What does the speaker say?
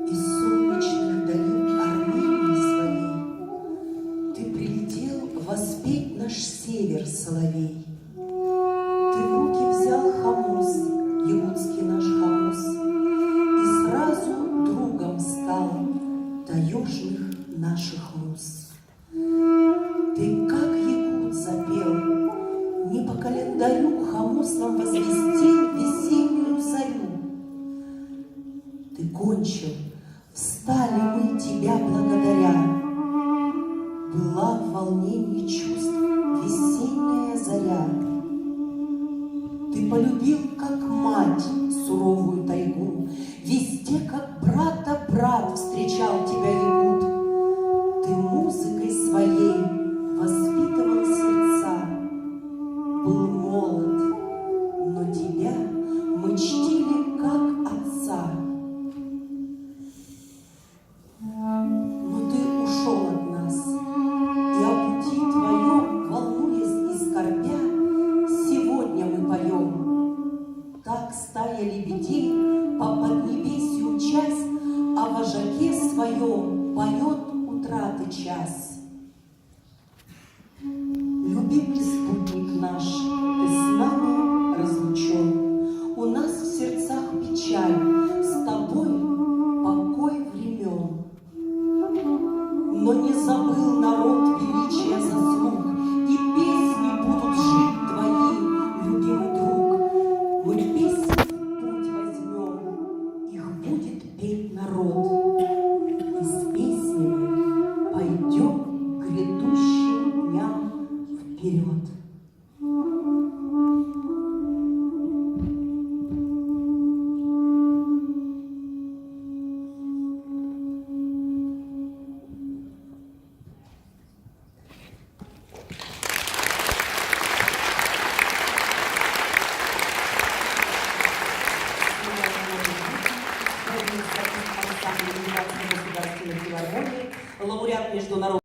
Из солнечных долин Армении своей ты прилетел воспеть наш север, соловей. Ты в руки взял хамус, якутский наш хамус, и сразу другом стал таежных наших муз. Ты, как якут, запел, не по календарю хамус нам возвестил весеннюю зарю. Ты кончил, встали мы тебя благодаря. Была в волнении чувств весенняя заря. Ты полюбил, как мать, суровую тайгу, везде, как брата брат, встречал тебя якут. Ты музыкой своей воспитывал сердца, был молод, но тебя мы чтили как отца. Но ты ушел от нас, и о пути твоем, волнуясь и скорбя, сегодня мы поем. Так стая лебедей по поднебесью часть о вожаке своем поет утраты час. Любимый спутник наш, ты с нами разлучен. У нас в сердцах печаль, с тобой покой времен. Но не забыл народ величия заслуг, и песни будут жить твои, любимый друг. Мы песни в путь возьмем, их будет петь народ. И с песнями пойдем к грядущим дням вперед. Лауреат международного